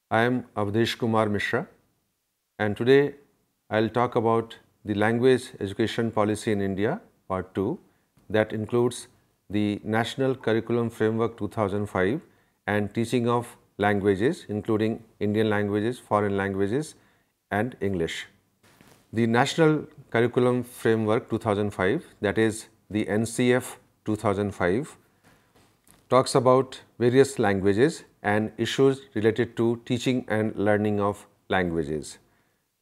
I am Avdesh Kumar Mishra, and today I'll talk about the language education policy in India, part 2, that includes the National Curriculum Framework 2005 and teaching of languages, including Indian languages, foreign languages, and English. The National Curriculum Framework 2005, that is the NCF 2005, talks about various languages and issues related to teaching and learning of languages.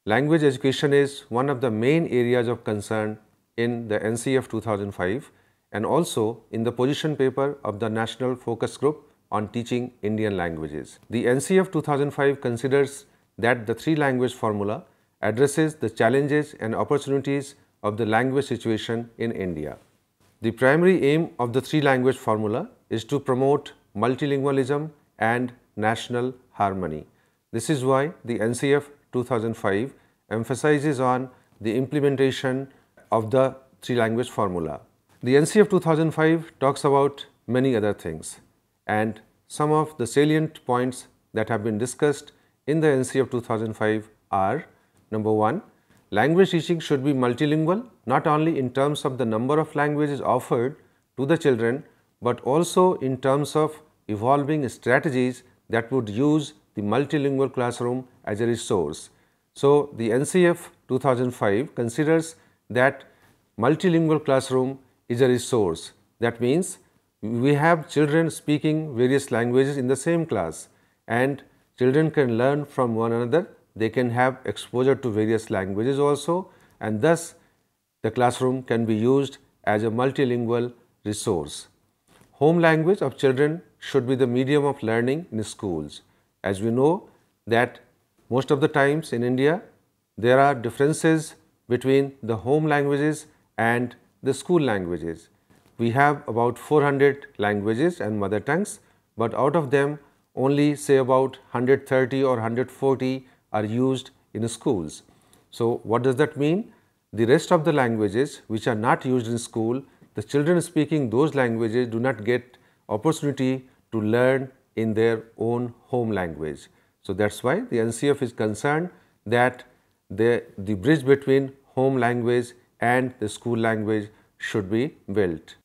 Language education is one of the main areas of concern in the NCF 2005 and also in the position paper of the National Focus Group on Teaching Indian Languages. The NCF 2005 considers that the three-language formula addresses the challenges and opportunities of the language situation in India. The primary aim of the three-language formula is to promote multilingualism and national harmony. This is why the NCF 2005 emphasizes on the implementation of the three-language formula. The NCF 2005 talks about many other things, and some of the salient points that have been discussed in the NCF 2005 are: number 1, language teaching should be multilingual, not only in terms of the number of languages offered to the children, but also in terms of evolving strategies that would use the multilingual classroom as a resource. So, the NCF 2005 considers that multilingual classroom is a resource. That means we have children speaking various languages in the same class, and children can learn from one another. They can have exposure to various languages also, and thus the classroom can be used as a multilingual resource. Home language of children should be the medium of learning in schools. As we know that most of the times in India, there are differences between the home languages and the school languages. We have about 400 languages and mother tongues, but out of them only say about 130 or 140 are used in schools. So, what does that mean? The rest of the languages which are not used in school, the children speaking those languages do not get opportunity to learn in their own home language. So, that is why the NCF is concerned that the bridge between home language and the school language should be built.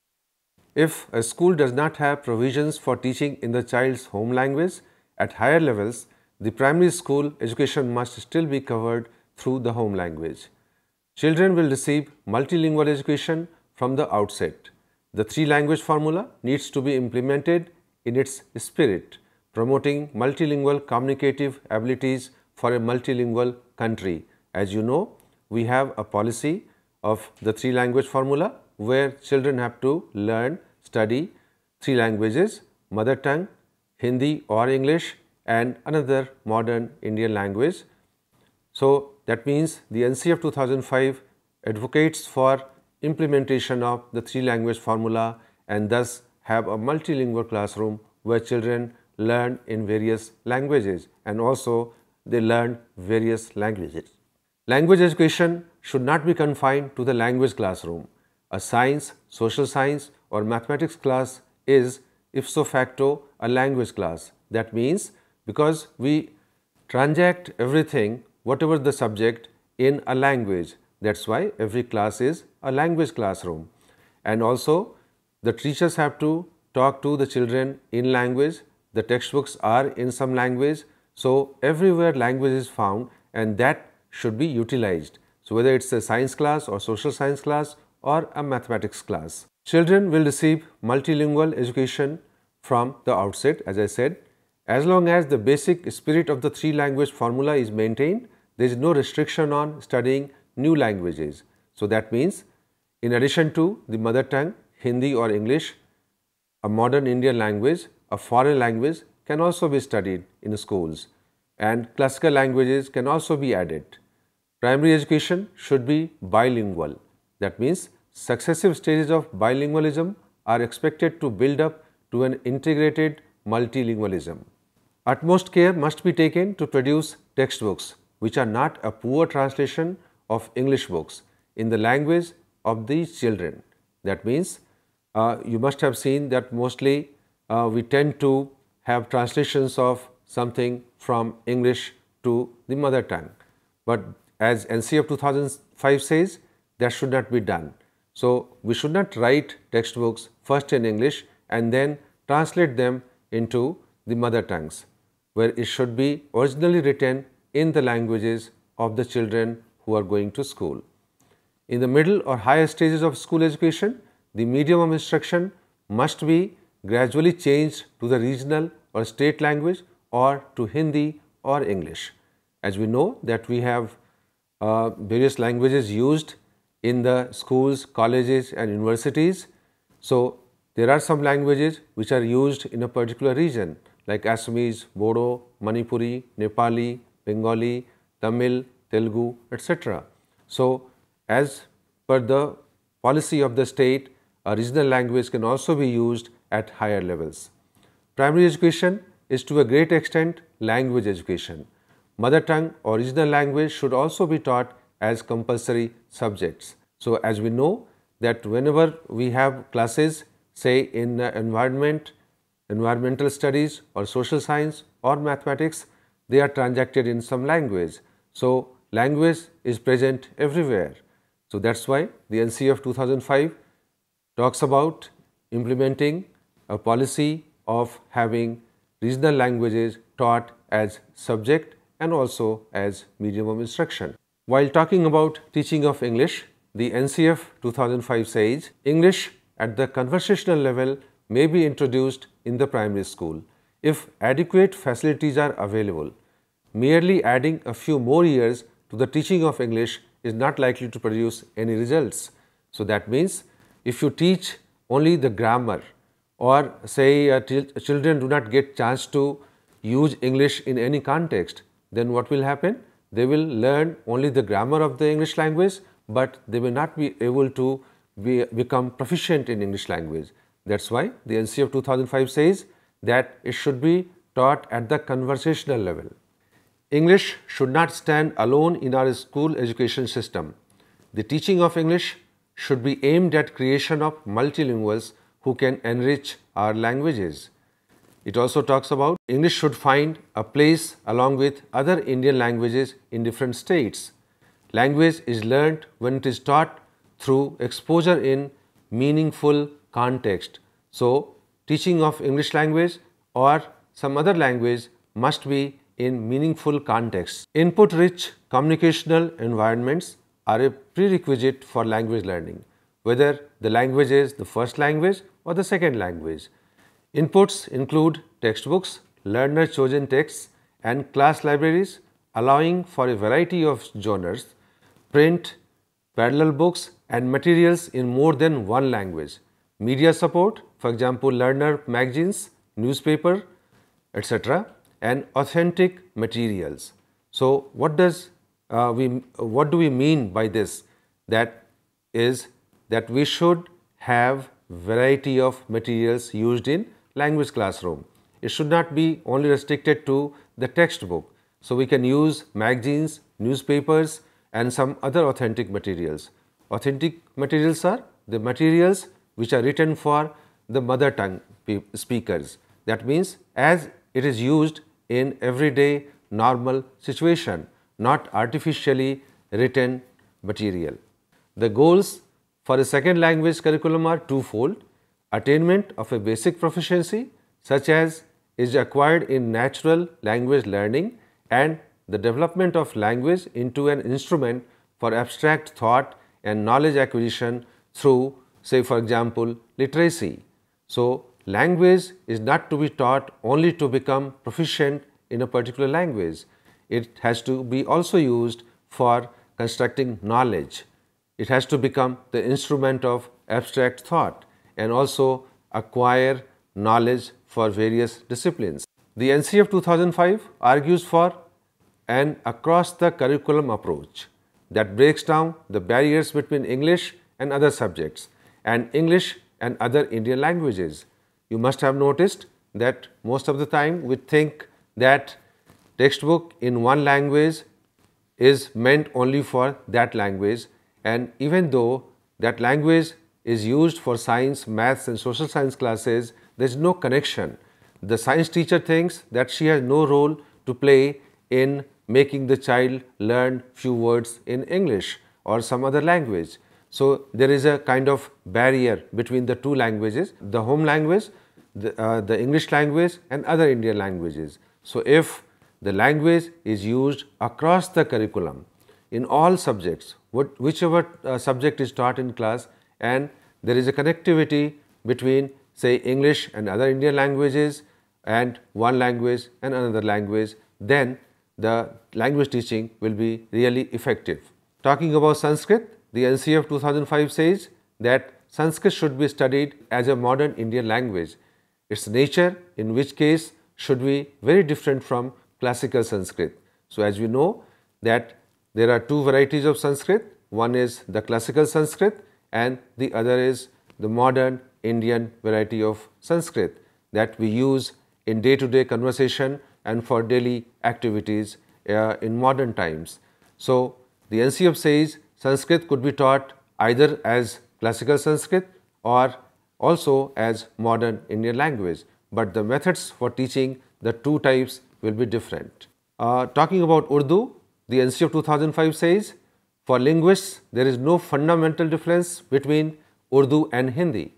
If a school does not have provisions for teaching in the child's home language at higher levels, the primary school education must still be covered through the home language. Children will receive multilingual education from the outset. The three-language formula needs to be implemented in its spirit, promoting multilingual communicative abilities for a multilingual country. As you know, we have a policy of the three-language formula where children have to learn, study three languages: mother tongue, Hindi or English, and another modern Indian language. So, that means the NCF 2005 advocates for implementation of the three-language formula and thus have a multilingual classroom where children learn in various languages and also they learn various languages. Language education should not be confined to the language classroom. A science, social science or mathematics class is ipso facto a language class. That means because we transact everything, whatever the subject, in a language. That's why every class is a language classroom. And also the teachers have to talk to the children in language. The textbooks are in some language. So everywhere language is found and that should be utilized. So whether it's a science class or social science class or a mathematics class. Children will receive multilingual education from the outset, as I said. As long as the basic spirit of the three-language formula is maintained, there is no restriction on studying new languages. So that means in addition to the mother tongue, Hindi or English, a modern Indian language, a foreign language can also be studied in schools, and classical languages can also be added. Primary education should be bilingual. That means successive stages of bilingualism are expected to build up to an integrated multilingualism. Utmost care must be taken to produce textbooks which are not a poor translation of English books in the language of these children. That means you must have seen that mostly we tend to have translations of something from English to the mother tongue. But as NCF 2005 says, that should not be done. So, we should not write textbooks first in English and then translate them into the mother tongues, where it should be originally written in the languages of the children who are going to school. In the middle or higher stages of school education, the medium of instruction must be gradually changed to the regional or state language or to Hindi or English. As we know that we have various languages used in the schools, colleges and universities. So, there are some languages which are used in a particular region like Assamese, Bodo, Manipuri, Nepali, Bengali, Tamil, Telugu, etc. So, as per the policy of the state, a regional language can also be used at higher levels. Primary education is to a great extent language education. Mother tongue or regional language should also be taught as compulsory subjects. So, as we know that whenever we have classes say in environmental studies or social science or mathematics, they are transacted in some language. So, language is present everywhere. So, that is why the NCF 2005 talks about implementing a policy of having regional languages taught as subject and also as medium of instruction. While talking about teaching of English, the NCF 2005 says English at the conversational level may be introduced in the primary school if adequate facilities are available. Merely adding a few more years to the teaching of English is not likely to produce any results. So, that means if you teach only the grammar or say children do not get chance to use English in any context, then what will happen? They will learn only the grammar of the English language, but they will not be able to become proficient in English language. That is why the NCF 2005 says that it should be taught at the conversational level. English should not stand alone in our school education system. The teaching of English should be aimed at creation of multilinguals who can enrich our languages. It also talks about English should find a place along with other Indian languages in different states. Language is learnt when it is taught through exposure in meaningful context. So, teaching of English language or some other language must be in meaningful context. Input-rich communicational environments are a prerequisite for language learning, whether the language is the first language or the second language. Inputs include textbooks, learner-chosen texts and class libraries allowing for a variety of genres, print, parallel books and materials in more than one language. Media support, for example, learner magazines, newspaper, etc. and authentic materials. So, what do we mean by this? That is that we should have variety of materials used in language classroom. It should not be only restricted to the textbook. So, we can use magazines, newspapers and some other authentic materials. Authentic materials are the materials which are written for the mother tongue speakers. That means as it is used in everyday normal situation, not artificially written material. The goals for a second language curriculum are twofold: attainment of a basic proficiency such as is acquired in natural language learning and the development of language into an instrument for abstract thought and knowledge acquisition through, say for example, literacy. So, language is not to be taught only to become proficient in a particular language. It has to be also used for constructing knowledge. It has to become the instrument of abstract thought and also acquire knowledge for various disciplines. The NCF 2005 argues for an across the curriculum approach that breaks down the barriers between English and other subjects and English and other Indian languages. You must have noticed that most of the time we think that textbook in one language is meant only for that language, and even though that language is used for science, maths and social science classes, there is no connection the science teacher thinks that she has no role to play in making the child learn few words in English or some other language. So there is a kind of barrier between the two languages, the home language, the English language and other Indian languages. So if the language is used across the curriculum in all subjects, whichever subject is taught in class, and there is a connectivity between say English and other Indian languages and one language and another language, then the language teaching will be really effective. Talking about Sanskrit, the NCF 2005 says that Sanskrit should be studied as a modern Indian language. Its nature, in which case, should be very different from classical Sanskrit. So as we know that there are two varieties of Sanskrit, one is the classical Sanskrit and the other is the modern Indian variety of Sanskrit that we use in day-to-day conversation and for daily activities in modern times. So the NCF says Sanskrit could be taught either as classical Sanskrit or also as modern Indian language, but the methods for teaching the two types will be different. Talking about Urdu, the NCF 2005 says, for linguists, there is no fundamental difference between Urdu and Hindi.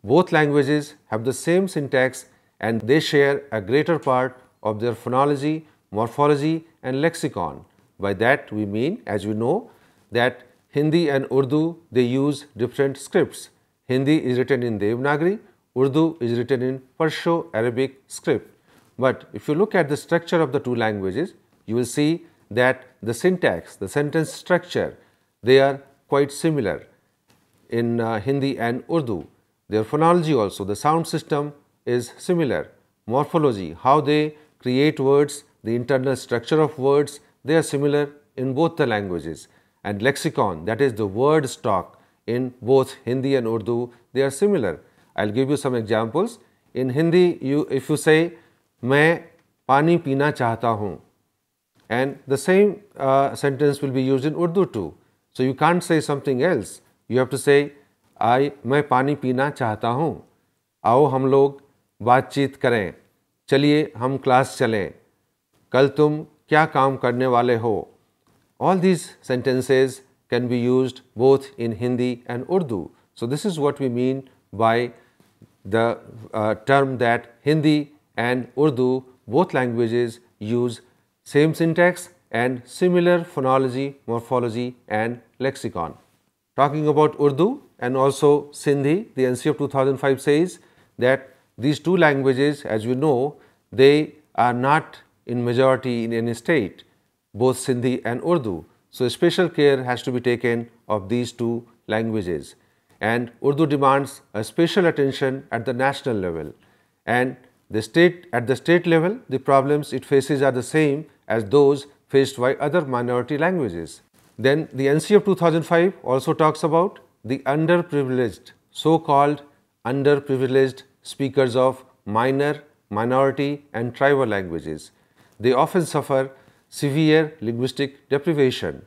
Both languages have the same syntax and they share a greater part of their phonology, morphology and lexicon. By that we mean, as we know, that Hindi and Urdu, they use different scripts. Hindi is written in Devanagari, Urdu is written in Perso-Arabic script. But if you look at the structure of the two languages, you will see that the syntax, the sentence structure, they are quite similar in Hindi and Urdu. Their phonology also, the sound system is similar. Morphology, how they create words, the internal structure of words, they are similar in both the languages. And lexicon, that is the word stock in both Hindi and Urdu, they are similar. I'll give you some examples. In Hindi, if you say, मैं पानी पीना चाहता हूँ, and the same sentence will be used in Urdu too. So you can't say something else. You have to say, मैं पानी पीना चाहता हूँ. आओ हम लोग बातचीत करें. चलिए हम क्लास चलें. कल तुम क्या काम करने वाले हो? All these sentences can be used both in Hindi and Urdu. So this is what we mean by the term that Hindi and Urdu, both languages use same syntax and similar phonology, morphology and lexicon. Talking about Urdu and also Sindhi, the NCF 2005 says that these two languages, as we know, they are not in majority in any state, both Sindhi and Urdu. So special care has to be taken of these two languages. And Urdu demands a special attention at the national level. And at the state level, the problems it faces are the same as those faced by other minority languages. Then the NCF 2005 also talks about the underprivileged, so-called underprivileged speakers of minor, minority and tribal languages. They often suffer severe linguistic deprivation.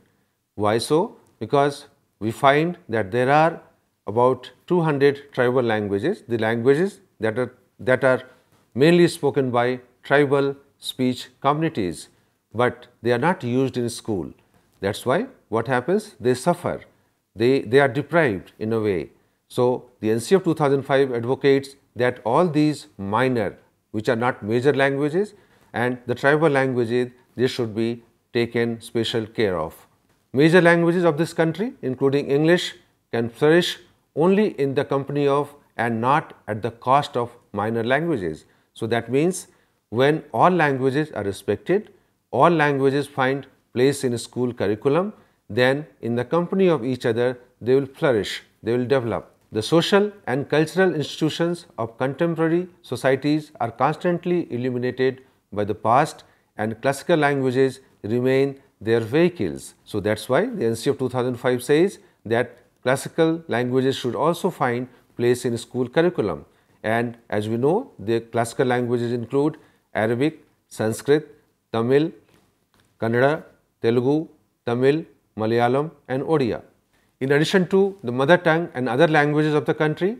Why so? Because we find that there are about 200 tribal languages, the languages that are mainly spoken by tribal speech communities, but they are not used in school. That's why what happens? They suffer. They are deprived in a way. So the NCF 2005 advocates that all these minor, which are not major languages, and the tribal languages, they should be taken special care of. Major languages of this country, including English, can flourish only in the company of and not at the cost of minor languages. So that means when all languages are respected, all languages find place in school curriculum, then in the company of each other, they will flourish, they will develop. The social and cultural institutions of contemporary societies are constantly illuminated by the past, and classical languages remain their vehicles. So that's why the NCF 2005 says that classical languages should also find place in school curriculum. And as we know, the classical languages include Arabic, Sanskrit, Tamil, Kannada, Telugu, Tamil, Malayalam and Odia. In addition to the mother tongue and other languages of the country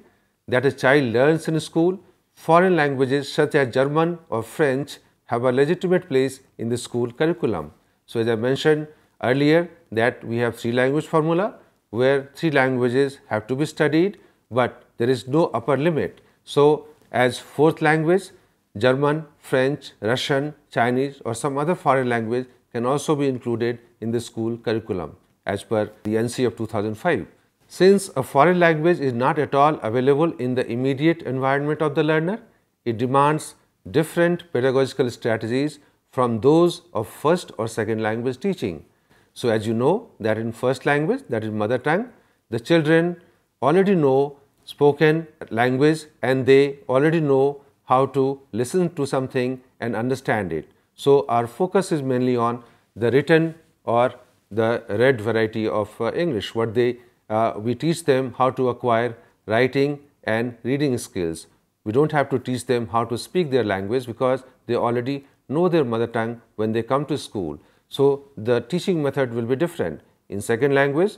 that a child learns in school, foreign languages such as German or French have a legitimate place in the school curriculum. So, as I mentioned earlier that we have 3-language formula where 3 languages have to be studied, but there is no upper limit. So, as 4th language, German, French, Russian, Chinese or some other foreign language can also be included in the school curriculum as per the NC of 2005. Since a foreign language is not at all available in the immediate environment of the learner, it demands different pedagogical strategies from those of first or second language teaching. So, as you know that in first language, that is mother tongue, the children already know spoken language and they already know how to listen to something and understand it. So, our focus is mainly on the written or the read variety of English. We teach them how to acquire writing and reading skills. We don't have to teach them how to speak their language because they already know their mother tongue when they come to school. So, the teaching method will be different. In second language,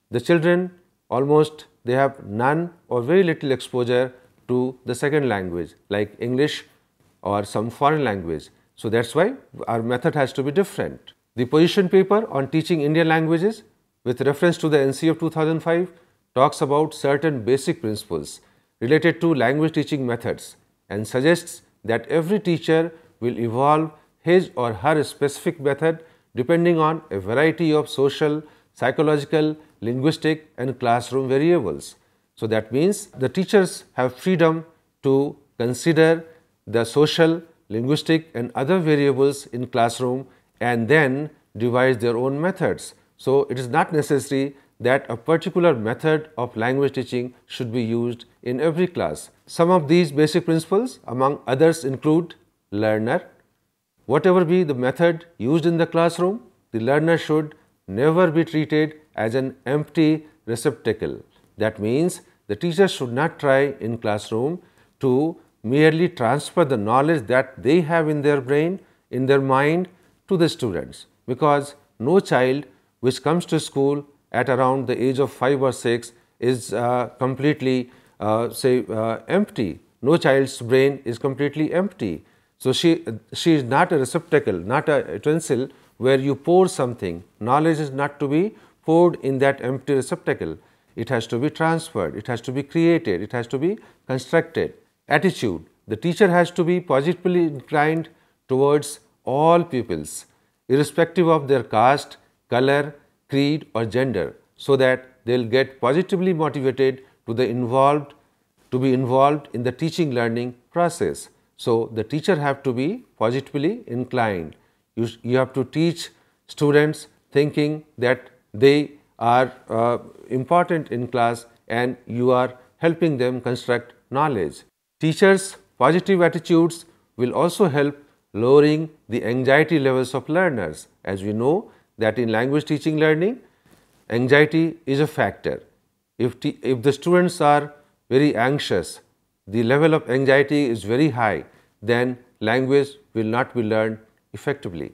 the children they have none or very little exposure to the second language like English or some foreign language. So, that is why our method has to be different. The position paper on teaching Indian languages with reference to the NC of 2005 talks about certain basic principles related to language teaching methods and suggests that every teacher will evolve his or her specific method depending on a variety of social, psychological, linguistic and classroom variables. So, that means the teachers have freedom to consider the social, linguistic and other variables in classroom and then devise their own methods. So, it is not necessary that a particular method of language teaching should be used in every class. Some of these basic principles among others include learner. Whatever be the method used in the classroom, the learner should never be treated as an empty receptacle. That means the teacher should not try in classroom to merely transfer the knowledge that they have in their brain, in their mind to the students, because no child which comes to school at around the age of 5 or 6 is completely empty. No child's brain is completely empty. So, she is not a receptacle, not a utensil where you pour something. Knowledge is not to be poured in that empty receptacle. It has to be transferred, it has to be created, it has to be constructed. Attitude. The teacher has to be positively inclined towards all pupils, irrespective of their caste, color, creed or gender, so that they will get positively motivated to be involved in the teaching learning process. So, the teacher have to be positively inclined. You have to teach students thinking that they are important in class and you are helping them construct knowledge. Teachers' positive attitudes will also help lowering the anxiety levels of learners. As we know that in language teaching learning, anxiety is a factor. If the students are very anxious, the level of anxiety is very high, then language will not be learned effectively.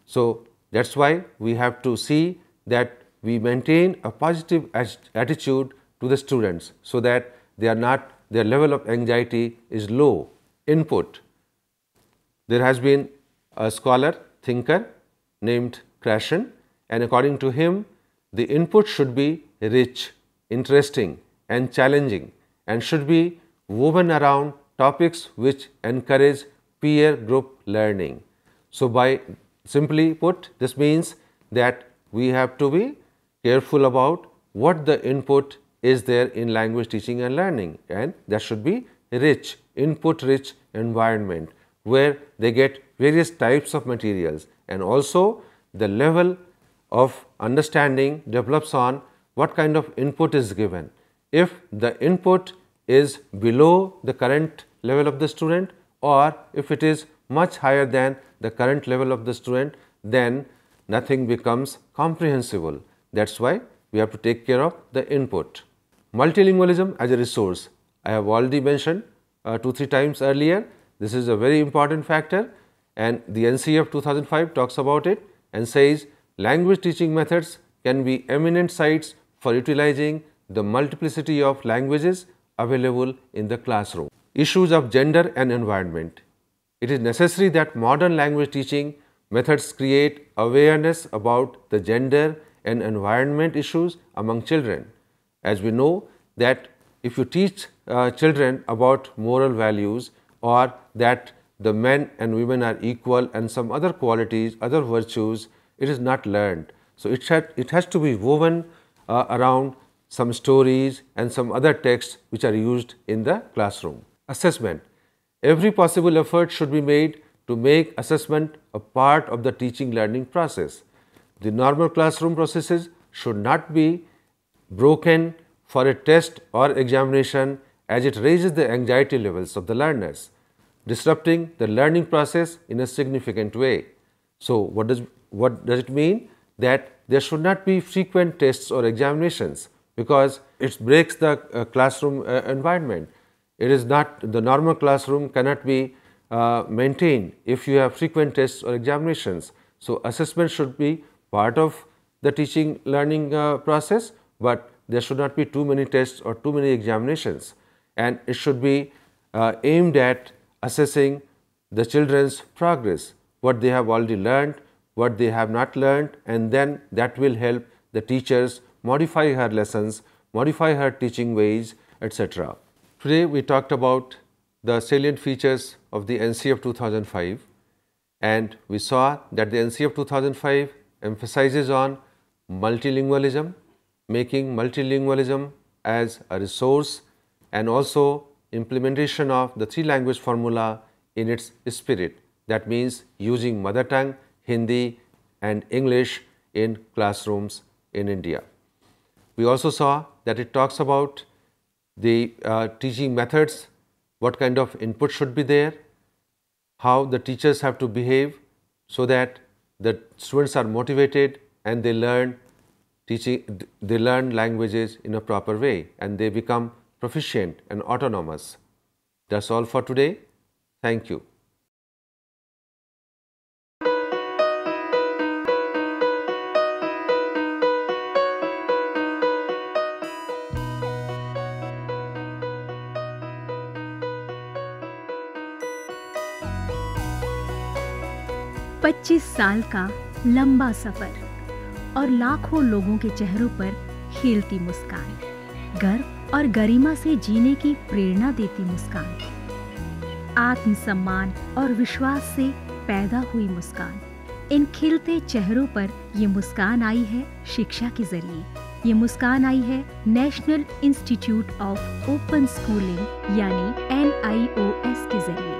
So, that is why we have to see that we maintain a positive attitude to the students, so that their level of anxiety is low. Input. There has been a scholar, thinker named Krashen, and according to him, the input should be rich, interesting and challenging and should be woven around topics which encourage peer group learning. So, by simply put, this means that we have to be careful about what the input is there in language teaching and learning, and that should be rich, input rich environment where they get various types of materials, and also the level of understanding develops on what kind of input is given. If the input is below the current level of the student, or if it is much higher than the current level of the student, then nothing becomes comprehensible. That is why we have to take care of the input. Multilingualism as a resource. I have already mentioned 2-3 times earlier. This is a very important factor, and the NC of 2005 talks about it and says language teaching methods can be eminent sites for utilizing the multiplicity of languages available in the classroom. issues of gender and environment. It is necessary that modern language teaching methods create awareness about the gender and environment issues among children. As we know that if you teach children about moral values or that the men and women are equal and some other qualities, other virtues, it is not learned. So it has to be woven around some stories and some other texts which are used in the classroom. Assessment. Every possible effort should be made to make assessment a part of the teaching learning process. The normal classroom processes should not be broken for a test or examination as it raises the anxiety levels of the learners, disrupting the learning process in a significant way. So, what does it mean? That there should not be frequent tests or examinations because it breaks the classroom environment. It is not, the normal classroom cannot be maintained if you have frequent tests or examinations. So, assessment should be part of the teaching learning process, but there should not be too many tests or too many examinations, and it should be aimed at assessing the children's progress, what they have already learned, what they have not learned, and then that will help the teachers modify her lessons, modify her teaching ways, etc. Today we talked about the salient features of the NCF 2005, and we saw that the NCF 2005 emphasizes on multilingualism, making multilingualism as a resource, and also implementation of the 3-language formula in its spirit. That means using mother tongue, Hindi and English in classrooms in India. We also saw that it talks about the teaching methods, what kind of input should be there, how the teachers have to behave so that the students are motivated and they learn languages in a proper way and they become proficient and autonomous. That's all for today. Thank you. पच्चीस साल का लंबा सफर और लाखों लोगों के चेहरों पर खिलती मुस्कान, गर्व और गरिमा से जीने की प्रेरणा देती मुस्कान, आत्मसम्मान और विश्वास से पैदा हुई मुस्कान। इन खिलते चेहरों पर ये मुस्कान आई है शिक्षा के जरिए। ये मुस्कान आई है national institute of open schooling यानी NIOS के जरिए।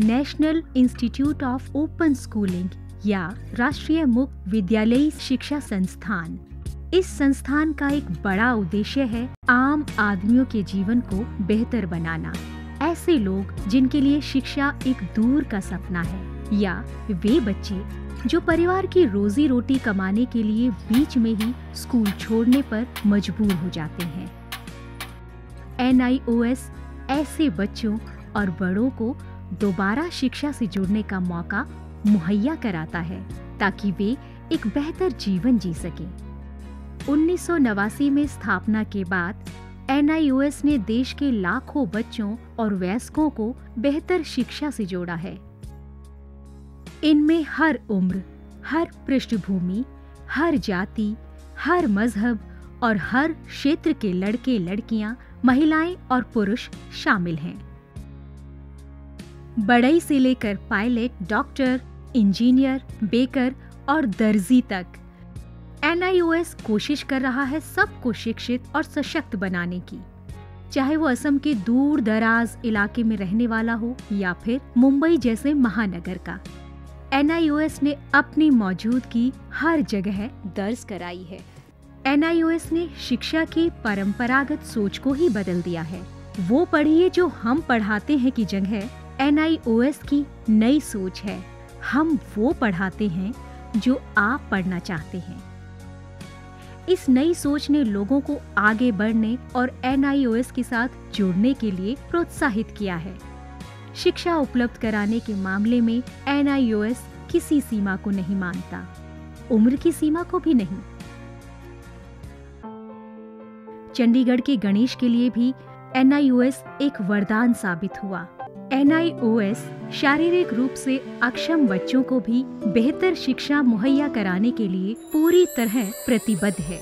National institute of open schooling या राष्ट्रीय मुक्त विद्यालयी शिक्षा संस्थान, इस संस्थान का एक बड़ा उद्देश्य है आम आदमियों के जीवन को बेहतर बनाना। ऐसे लोग जिनके लिए शिक्षा एक दूर का सपना है या वे बच्चे जो परिवार की रोजी रोटी कमाने के लिए बीच में ही स्कूल छोड़ने पर मजबूर हो जाते हैं। NIOS ऐसे बच्चों और बड़ों को दोबारा शिक्षा से जुड़ने का मौका मुहैया कराता है ताकि वे एक बेहतर जीवन जी सकें। 1989 में स्थापना के बाद NIOS ने देश के लाखों बच्चों और वयस्कों को बेहतर शिक्षा से जोड़ा है। इनमें हर उम्र, हर पृष्ठभूमि, हर जाति, हर मजहब और हर क्षेत्र के लड़के लड़कियां, महिलाएं और पुरुष शामिल हैं। बढ़ई से लेकर पायलट, डॉक्टर, इंजीनियर, बेकर और दर्जी तक NIOS कोशिश कर रहा है सबको शिक्षित और सशक्त बनाने की, चाहे वो असम के दूर दराज इलाके में रहने वाला हो या फिर मुंबई जैसे महानगर का। NIOS ने अपनी मौजूदगी हर जगह दर्ज कराई है। NIOS ने शिक्षा की परंपरागत सोच को ही बदल दिया है। वो पढ़िए जो हम पढ़ाते हैं की जगह NIOS की नई सोच है, हम वो पढ़ाते हैं जो आप पढ़ना चाहते हैं। इस नई सोच ने लोगों को आगे बढ़ने और NIOS के साथ जुड़ने के लिए प्रोत्साहित किया है। शिक्षा उपलब्ध कराने के मामले में NIOS किसी सीमा को नहीं मानता, उम्र की सीमा को भी नहीं। चंडीगढ़ के गणेश के लिए भी NIOS एक वरदान साबित हुआ। NIOS शारीरिक रूप से अक्षम बच्चों को भी बेहतर शिक्षा मुहैया कराने के लिए पूरी तरह प्रतिबद्ध है।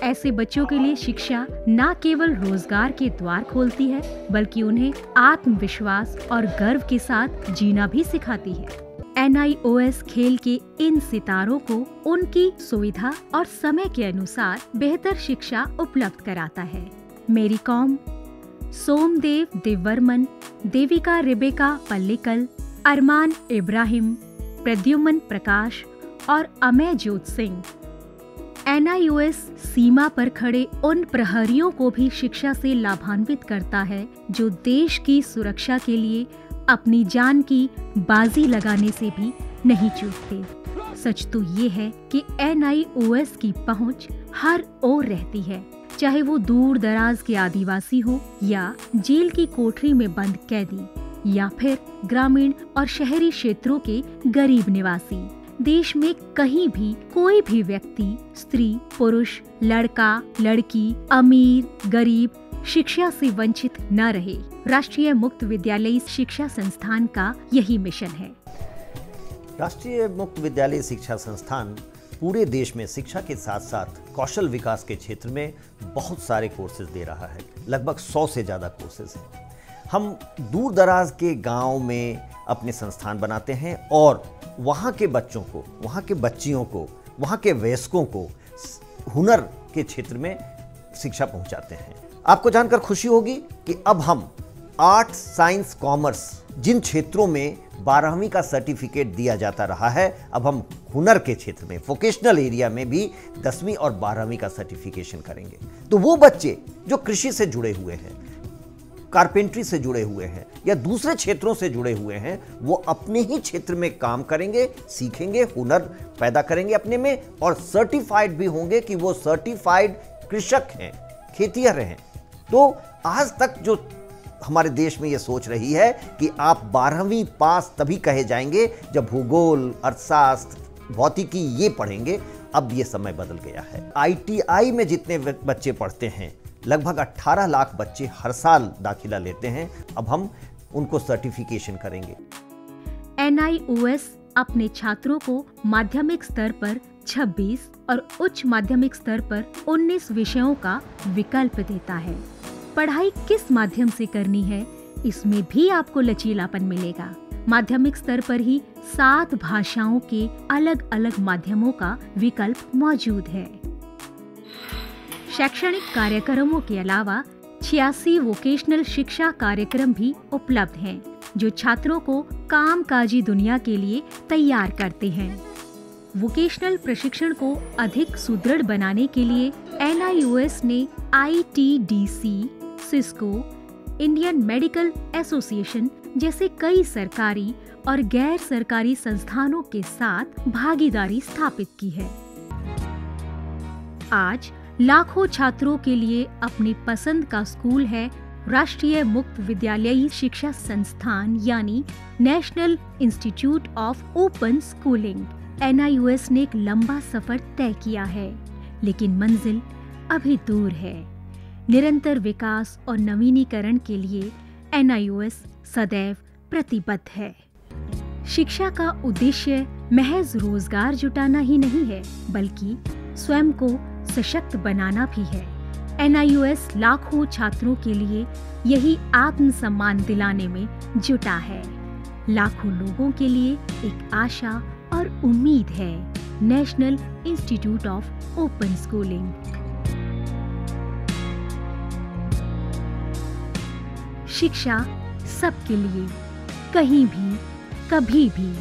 ऐसे बच्चों के लिए शिक्षा न केवल रोजगार के द्वार खोलती है, बल्कि उन्हें आत्मविश्वास और गर्व के साथ जीना भी सिखाती है। NIOS खेल के इन सितारों को उनकी सुविधा और समय के अनुसार बेहतर शिक्षा उपलब्ध कराता है। मेरी कॉम, सोमदेव देववर्मन, देविका रेबेका पल्लिकल, अरमान इब्राहिम, प्रद्युमन प्रकाश और अमय जोत सिंह। NIOS सीमा पर खड़े उन प्रहरियों को भी शिक्षा से लाभान्वित करता है जो देश की सुरक्षा के लिए अपनी जान की बाजी लगाने से भी नहीं चूकते। सच तो ये है कि NIOS की पहुंच हर ओर रहती है, चाहे वो दूर दराज के आदिवासी हो या जेल की कोठरी में बंद कैदी या फिर ग्रामीण और शहरी क्षेत्रों के गरीब निवासी। देश में कहीं भी कोई भी व्यक्ति, स्त्री, पुरुष, लड़का, लड़की, अमीर, गरीब शिक्षा से वंचित न रहे। राष्ट्रीय मुक्त विद्यालयी शिक्षा संस्थान का यही मिशन है। राष्ट्रीय मुक्त विद्यालयी शिक्षा संस्थान पूरे देश में शिक्षा के साथ साथ कौशल विकास के क्षेत्र में बहुत सारे कोर्सेज दे रहा है। लगभग 100 से ज़्यादा कोर्सेज हैं। हम दूर दराज के गांव में अपने संस्थान बनाते हैं और वहाँ के बच्चों को, वहाँ के बच्चियों को, वहाँ के वयस्कों को हुनर के क्षेत्र में शिक्षा पहुँचाते हैं। आपको जानकर खुशी होगी कि अब हम आर्ट, साइंस, कॉमर्स जिन क्षेत्रों में 12वीं का सर्टिफिकेट दिया जाता रहा है, अब हम हुनर के क्षेत्र में, वोकेशनल एरिया में भी 10वीं और 12वीं का सर्टिफिकेशन करेंगे। तो वो बच्चे जो कृषि से जुड़े हुए हैं, कारपेंट्री से जुड़े हुए हैं या दूसरे क्षेत्रों से जुड़े हुए हैं, वो अपने ही क्षेत्र में काम करेंगे, सीखेंगे, हुनर पैदा करेंगे अपने में और सर्टिफाइड भी होंगे कि वो सर्टिफाइड कृषक हैं, खेतिहर हैं। तो आज तक जो हमारे देश में ये सोच रही है कि आप 12वीं पास तभी कहे जाएंगे जब भूगोल, अर्थशास्त्र, भौतिकी ये पढ़ेंगे, अब ये समय बदल गया है। ITI में जितने बच्चे पढ़ते हैं, लगभग 18 लाख बच्चे हर साल दाखिला लेते हैं। अब हम उनको सर्टिफिकेशन करेंगे। NIOS अपने छात्रों को माध्यमिक स्तर पर 26 और उच्च माध्यमिक स्तर पर 19 विषयों का विकल्प देता है। पढ़ाई किस माध्यम से करनी है, इसमें भी आपको लचीलापन मिलेगा। माध्यमिक स्तर पर ही 7 भाषाओं के अलग अलग माध्यमों का विकल्प मौजूद है। शैक्षणिक कार्यक्रमों के अलावा 86 वोकेशनल शिक्षा कार्यक्रम भी उपलब्ध हैं, जो छात्रों को कामकाजी दुनिया के लिए तैयार करते हैं। वोकेशनल प्रशिक्षण को अधिक सुदृढ़ बनाने के लिए NIOS ने ITDC, Cisco, Indian medical association जैसे कई सरकारी और गैर सरकारी संस्थानों के साथ भागीदारी स्थापित की है। आज लाखों छात्रों के लिए अपनी पसंद का स्कूल है राष्ट्रीय मुक्त विद्यालयी शिक्षा संस्थान यानी national institute of open schooling. NIOS ने एक लंबा सफर तय किया है, लेकिन मंजिल अभी दूर है। निरंतर विकास और नवीनीकरण के लिए NIOS सदैव प्रतिबद्ध है। शिक्षा का उद्देश्य महज रोजगार जुटाना ही नहीं है, बल्कि स्वयं को सशक्त बनाना भी है। NIOS लाखों छात्रों के लिए यही आत्मसम्मान दिलाने में जुटा है। लाखों लोगों के लिए एक आशा और उम्मीद है। National institute of open schooling. शिक्षा सबके लिए, कहीं भी, कभी भी।